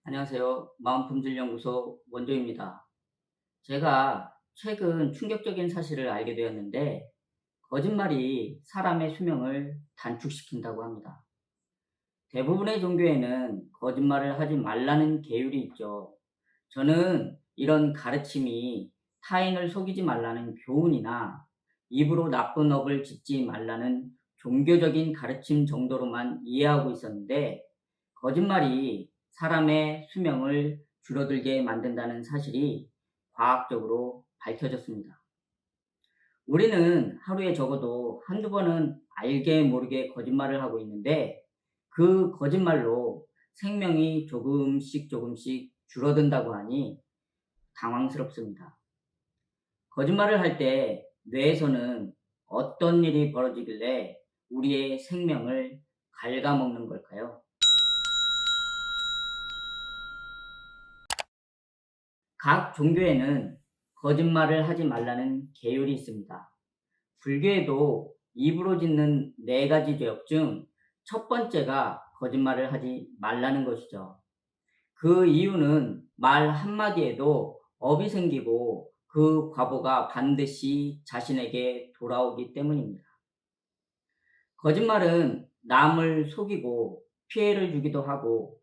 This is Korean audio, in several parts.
안녕하세요. 마음품질연구소 원조입니다. 제가 최근 충격적인 사실을 알게 되었는데, 거짓말이 사람의 수명을 단축시킨다고 합니다. 대부분의 종교에는 거짓말을 하지 말라는 계율이 있죠. 저는 이런 가르침이 타인을 속이지 말라는 교훈이나 입으로 나쁜 업을 짓지 말라는 종교적인 가르침 정도로만 이해하고 있었는데, 거짓말이 사람의 수명을 줄어들게 만든다는 사실이 과학적으로 밝혀졌습니다. 우리는 하루에 적어도 한두 번은 알게 모르게 거짓말을 하고 있는데, 그 거짓말로 생명이 조금씩 줄어든다고 하니 당황스럽습니다. 거짓말을 할 때 뇌에서는 어떤 일이 벌어지길래 우리의 생명을 갉아먹는 걸까요? 각 종교에는 거짓말을 하지 말라는 계율이 있습니다. 불교에도 입으로 짓는 네 가지 죄업 중 첫 번째가 거짓말을 하지 말라는 것이죠. 그 이유는 말 한마디에도 업이 생기고 그 과보가 반드시 자신에게 돌아오기 때문입니다. 거짓말은 남을 속이고 피해를 주기도 하고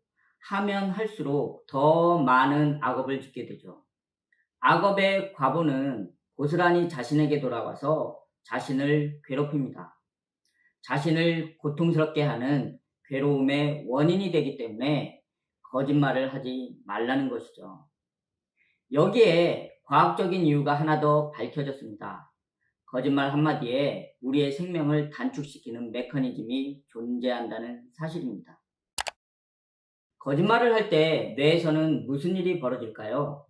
하면 할수록 더 많은 악업을 짓게 되죠. 악업의 과보는 고스란히 자신에게 돌아와서 자신을 괴롭힙니다. 자신을 고통스럽게 하는 괴로움의 원인이 되기 때문에 거짓말을 하지 말라는 것이죠. 여기에 과학적인 이유가 하나 더 밝혀졌습니다. 거짓말 한마디에 우리의 생명을 단축시키는 메커니즘이 존재한다는 사실입니다. 거짓말을 할 때 뇌에서는 무슨 일이 벌어질까요?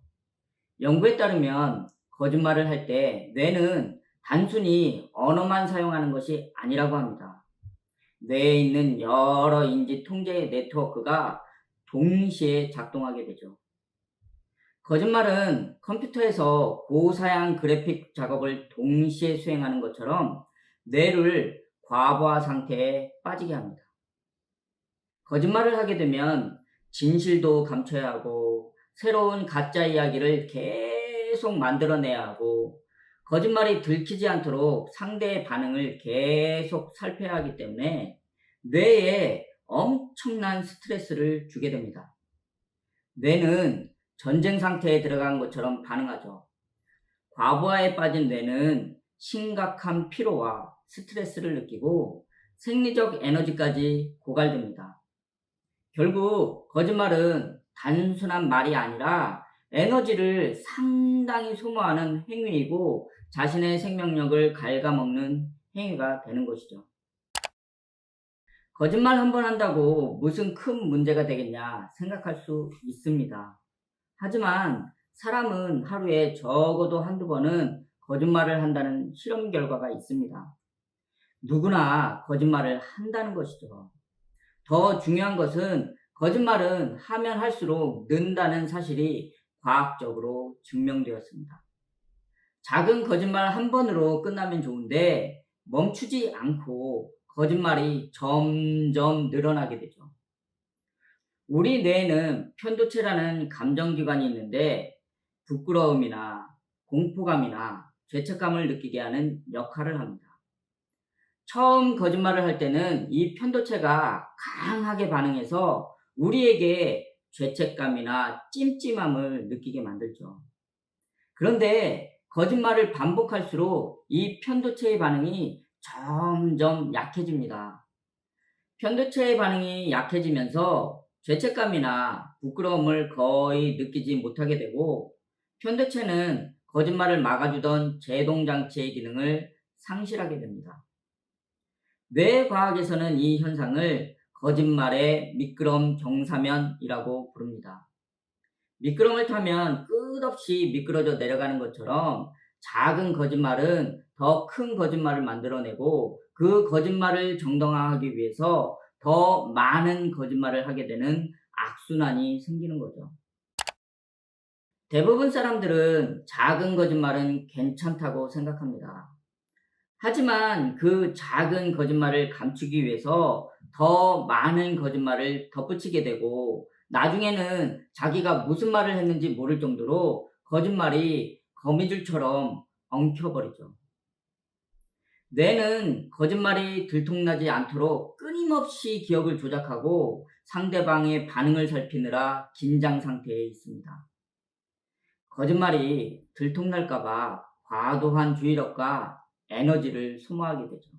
연구에 따르면 거짓말을 할 때 뇌는 단순히 언어만 사용하는 것이 아니라고 합니다. 뇌에 있는 여러 인지 통제 네트워크가 동시에 작동하게 되죠. 거짓말은 컴퓨터에서 고사양 그래픽 작업을 동시에 수행하는 것처럼 뇌를 과부하 상태에 빠지게 합니다. 거짓말을 하게 되면 진실도 감춰야 하고 새로운 가짜 이야기를 계속 만들어내야 하고 거짓말이 들키지 않도록 상대의 반응을 계속 살펴야 하기 때문에 뇌에 엄청난 스트레스를 주게 됩니다. 뇌는 전쟁 상태에 들어간 것처럼 반응하죠. 과부하에 빠진 뇌는 심각한 피로와 스트레스를 느끼고 생리적 에너지까지 고갈됩니다. 결국 거짓말은 단순한 말이 아니라 에너지를 상당히 소모하는 행위이고 자신의 생명력을 갉아먹는 행위가 되는 것이죠. 거짓말 한 번 한다고 무슨 큰 문제가 되겠냐 생각할 수 있습니다. 하지만 사람은 하루에 적어도 한두 번은 거짓말을 한다는 실험 결과가 있습니다. 누구나 거짓말을 한다는 것이죠. 더 중요한 것은 거짓말은 하면 할수록 는다는 사실이 과학적으로 증명되었습니다. 작은 거짓말 한 번으로 끝나면 좋은데 멈추지 않고 거짓말이 점점 늘어나게 되죠. 우리 뇌에는 편도체라는 감정기관이 있는데 부끄러움이나 공포감이나 죄책감을 느끼게 하는 역할을 합니다. 처음 거짓말을 할 때는 이 편도체가 강하게 반응해서 우리에게 죄책감이나 찜찜함을 느끼게 만들죠. 그런데 거짓말을 반복할수록 이 편도체의 반응이 점점 약해집니다. 편도체의 반응이 약해지면서 죄책감이나 부끄러움을 거의 느끼지 못하게 되고 편도체는 거짓말을 막아주던 제동장치의 기능을 상실하게 됩니다. 뇌과학에서는 이 현상을 거짓말의 미끄럼 경사면이라고 부릅니다. 미끄럼을 타면 끝없이 미끄러져 내려가는 것처럼 작은 거짓말은 더 큰 거짓말을 만들어내고 그 거짓말을 정당화하기 위해서 더 많은 거짓말을 하게 되는 악순환이 생기는 거죠. 대부분 사람들은 작은 거짓말은 괜찮다고 생각합니다. 하지만 그 작은 거짓말을 감추기 위해서 더 많은 거짓말을 덧붙이게 되고 나중에는 자기가 무슨 말을 했는지 모를 정도로 거짓말이 거미줄처럼 엉켜버리죠. 뇌는 거짓말이 들통나지 않도록 끊임없이 기억을 조작하고 상대방의 반응을 살피느라 긴장 상태에 있습니다. 거짓말이 들통날까봐 과도한 주의력과 에너지를 소모하게 되죠.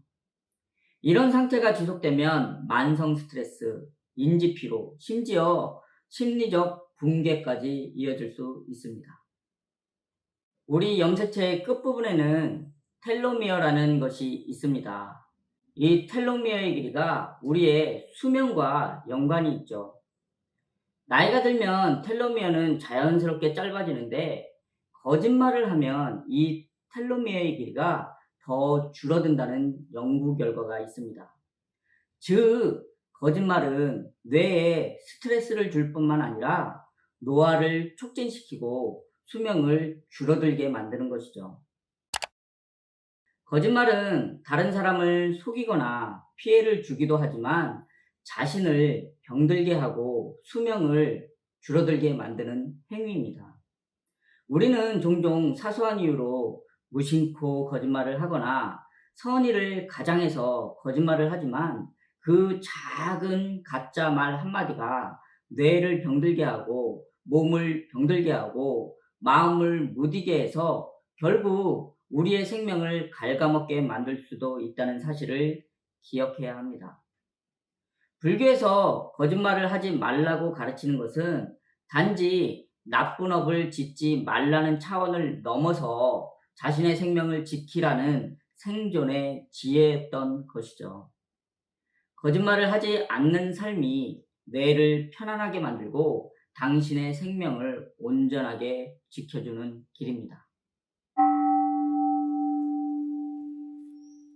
이런 상태가 지속되면 만성 스트레스, 인지 피로, 심지어 심리적 붕괴까지 이어질 수 있습니다. 우리 염색체의 끝부분에는 텔로미어라는 것이 있습니다. 이 텔로미어의 길이가 우리의 수명과 연관이 있죠. 나이가 들면 텔로미어는 자연스럽게 짧아지는데 거짓말을 하면 이 텔로미어의 길이가 더 줄어든다는 연구 결과가 있습니다. 즉, 거짓말은 뇌에 스트레스를 줄 뿐만 아니라 노화를 촉진시키고 수명을 줄어들게 만드는 것이죠. 거짓말은 다른 사람을 속이거나 피해를 주기도 하지만 자신을 병들게 하고 수명을 줄어들게 만드는 행위입니다. 우리는 종종 사소한 이유로 무심코 거짓말을 하거나 선의를 가장해서 거짓말을 하지만 그 작은 가짜 말 한마디가 뇌를 병들게 하고 몸을 병들게 하고 마음을 무디게 해서 결국 우리의 생명을 갉아먹게 만들 수도 있다는 사실을 기억해야 합니다. 불교에서 거짓말을 하지 말라고 가르치는 것은 단지 나쁜 업을 짓지 말라는 차원을 넘어서 자신의 생명을 지키라는 생존의 지혜였던 것이죠. 거짓말을 하지 않는 삶이 뇌를 편안하게 만들고 당신의 생명을 온전하게 지켜주는 길입니다.